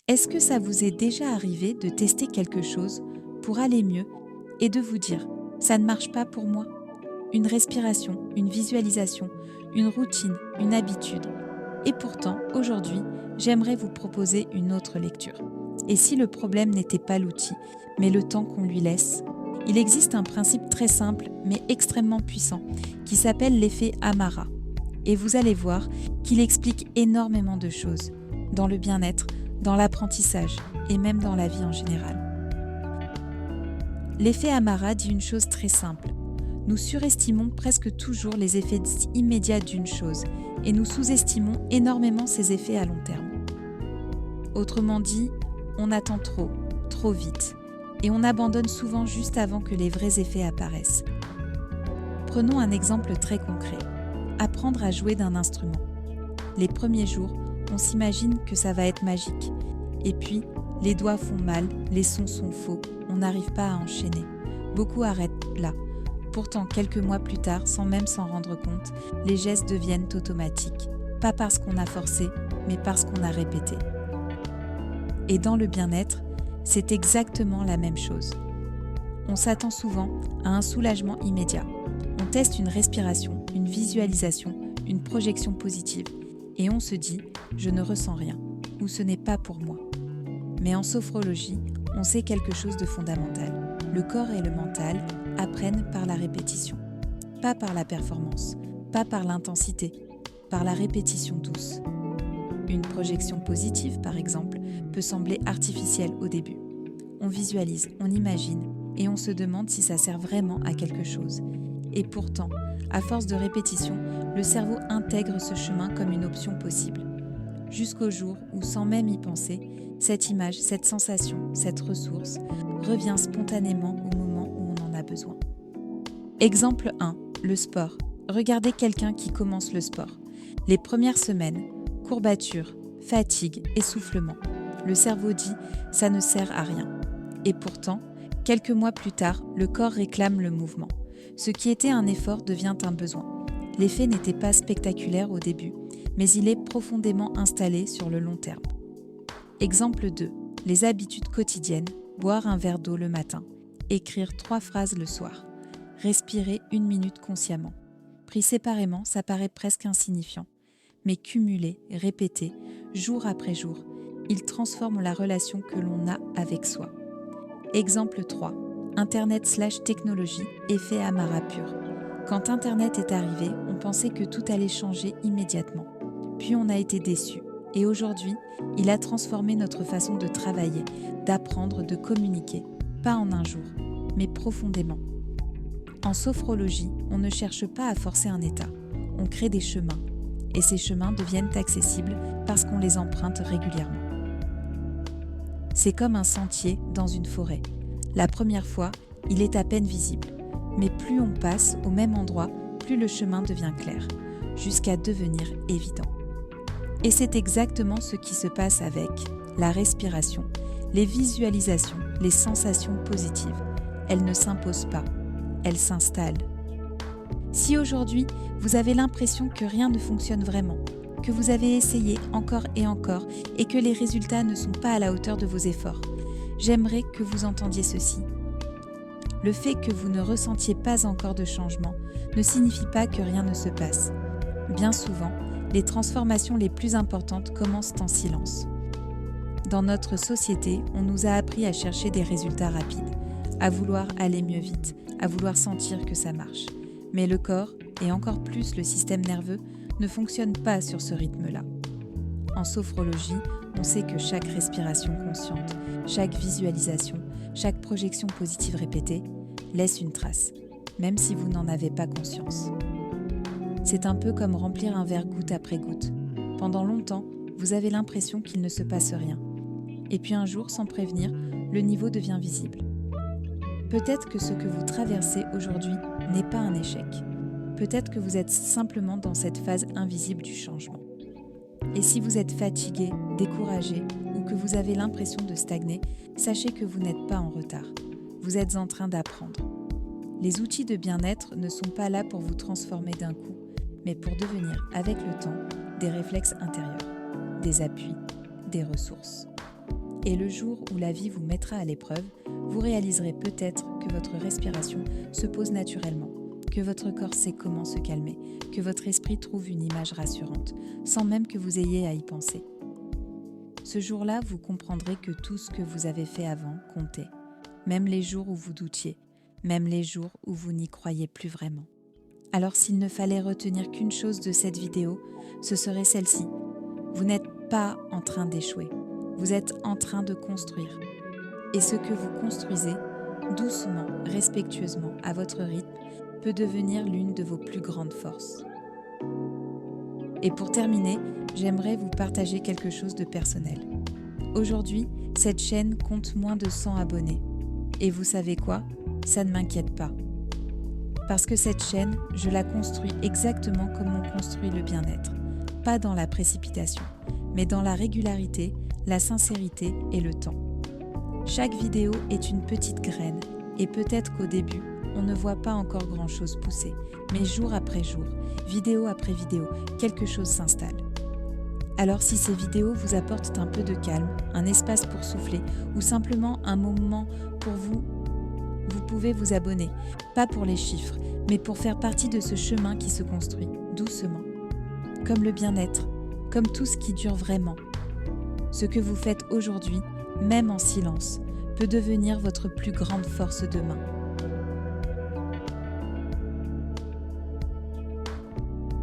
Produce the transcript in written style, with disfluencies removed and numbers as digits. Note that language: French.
Est-ce que ça vous est déjà arrivé de tester quelque chose pour aller mieux et de vous dire « ça ne marche pas pour moi ». Une respiration, une visualisation, une routine, une habitude. Et pourtant, aujourd'hui, j'aimerais vous proposer une autre lecture. Et si le problème n'était pas l'outil, mais le temps qu'on lui laisse? Il existe un principe très simple, mais extrêmement puissant, qui s'appelle l'effet Amara. Et vous allez voir qu'il explique énormément de choses, dans le bien-être, dans l'apprentissage et même dans la vie en général. L'effet Amara dit une chose très simple. Nous surestimons presque toujours les effets immédiats d'une chose et nous sous-estimons énormément ses effets à long terme. Autrement dit, on attend trop, trop vite, et on abandonne souvent juste avant que les vrais effets apparaissent. Prenons un exemple très concret. Apprendre à jouer d'un instrument. Les premiers jours, on s'imagine que ça va être magique. Et puis, les doigts font mal, les sons sont faux, on n'arrive pas à enchaîner. Beaucoup arrêtent là. Pourtant, quelques mois plus tard, sans même s'en rendre compte, les gestes deviennent automatiques. Pas parce qu'on a forcé, mais parce qu'on a répété. Et dans le bien-être, c'est exactement la même chose. On s'attend souvent à un soulagement immédiat. On teste une respiration, une visualisation, une projection positive. Et on se dit « je ne ressens rien » ou « ce n'est pas pour moi ». Mais en sophrologie, on sait quelque chose de fondamental. Le corps et le mental apprennent par la répétition. Pas par la performance, pas par l'intensité, par la répétition douce. Une projection positive, par exemple, peut sembler artificielle au début. On visualise, on imagine, et on se demande si ça sert vraiment à quelque chose. Et pourtant, à force de répétition, le cerveau intègre ce chemin comme une option possible. Jusqu'au jour où, sans même y penser, cette image, cette sensation, cette ressource revient spontanément au moment où on en a besoin. Exemple 1, le sport. Regardez quelqu'un qui commence le sport. Les premières semaines, courbatures, fatigue, essoufflement. Le cerveau dit « ça ne sert à rien ». Et pourtant, quelques mois plus tard, le corps réclame le mouvement. Ce qui était un effort devient un besoin. L'effet n'était pas spectaculaire au début, mais il est profondément installé sur le long terme. Exemple 2. Les habitudes quotidiennes. Boire un verre d'eau le matin. Écrire 3 phrases le soir. Respirer 1 minute consciemment. Pris séparément, ça paraît presque insignifiant. Mais cumulé, répété, jour après jour, il transforme la relation que l'on a avec soi. Exemple 3. Internet/technologie, effet Amara pur. Quand Internet est arrivé, on pensait que tout allait changer immédiatement. Puis on a été déçus. Et aujourd'hui, il a transformé notre façon de travailler, d'apprendre, de communiquer. Pas en un jour, mais profondément. En sophrologie, on ne cherche pas à forcer un état. On crée des chemins. Et ces chemins deviennent accessibles parce qu'on les emprunte régulièrement. C'est comme un sentier dans une forêt. La première fois, il est à peine visible. Mais plus on passe au même endroit, plus le chemin devient clair, jusqu'à devenir évident. Et c'est exactement ce qui se passe avec la respiration, les visualisations, les sensations positives. Elles ne s'imposent pas, elles s'installent. Si aujourd'hui, vous avez l'impression que rien ne fonctionne vraiment, que vous avez essayé encore et que les résultats ne sont pas à la hauteur de vos efforts, j'aimerais que vous entendiez ceci. Le fait que vous ne ressentiez pas encore de changement ne signifie pas que rien ne se passe. Bien souvent, les transformations les plus importantes commencent en silence. Dans notre société, on nous a appris à chercher des résultats rapides, à vouloir aller mieux vite, à vouloir sentir que ça marche. Mais le corps, et encore plus le système nerveux, ne fonctionne pas sur ce rythme-là. En sophrologie, on sait que chaque respiration consciente, chaque visualisation, chaque projection positive répétée laisse une trace, même si vous n'en avez pas conscience. C'est un peu comme remplir un verre goutte après goutte. Pendant longtemps, vous avez l'impression qu'il ne se passe rien. Et puis un jour, sans prévenir, le niveau devient visible. Peut-être que ce que vous traversez aujourd'hui n'est pas un échec. Peut-être que vous êtes simplement dans cette phase invisible du changement. Et si vous êtes fatigué, découragé ou que vous avez l'impression de stagner, sachez que vous n'êtes pas en retard. Vous êtes en train d'apprendre. Les outils de bien-être ne sont pas là pour vous transformer d'un coup, mais pour devenir, avec le temps, des réflexes intérieurs, des appuis, des ressources. Et le jour où la vie vous mettra à l'épreuve, vous réaliserez peut-être que votre respiration se pose naturellement, que votre corps sait comment se calmer, que votre esprit trouve une image rassurante, sans même que vous ayez à y penser. Ce jour-là, vous comprendrez que tout ce que vous avez fait avant comptait, même les jours où vous doutiez, même les jours où vous n'y croyez plus vraiment. Alors s'il ne fallait retenir qu'une chose de cette vidéo, ce serait celle-ci. Vous n'êtes pas en train d'échouer, vous êtes en train de construire. Et ce que vous construisez, doucement, respectueusement, à votre rythme, peut devenir l'une de vos plus grandes forces. Et pour terminer, j'aimerais vous partager quelque chose de personnel. Aujourd'hui, cette chaîne compte moins de 100 abonnés. Et vous savez quoi ? Ça ne m'inquiète pas. Parce que cette chaîne, je la construis exactement comme on construit le bien-être. Pas dans la précipitation, mais dans la régularité, la sincérité et le temps. Chaque vidéo est une petite graine, et peut-être qu'au début, on ne voit pas encore grand-chose pousser, mais jour après jour, vidéo après vidéo, quelque chose s'installe. Alors si ces vidéos vous apportent un peu de calme, un espace pour souffler, ou simplement un moment pour vous, vous pouvez vous abonner, pas pour les chiffres, mais pour faire partie de ce chemin qui se construit, doucement. Comme le bien-être, comme tout ce qui dure vraiment. Ce que vous faites aujourd'hui, même en silence, peut devenir votre plus grande force demain.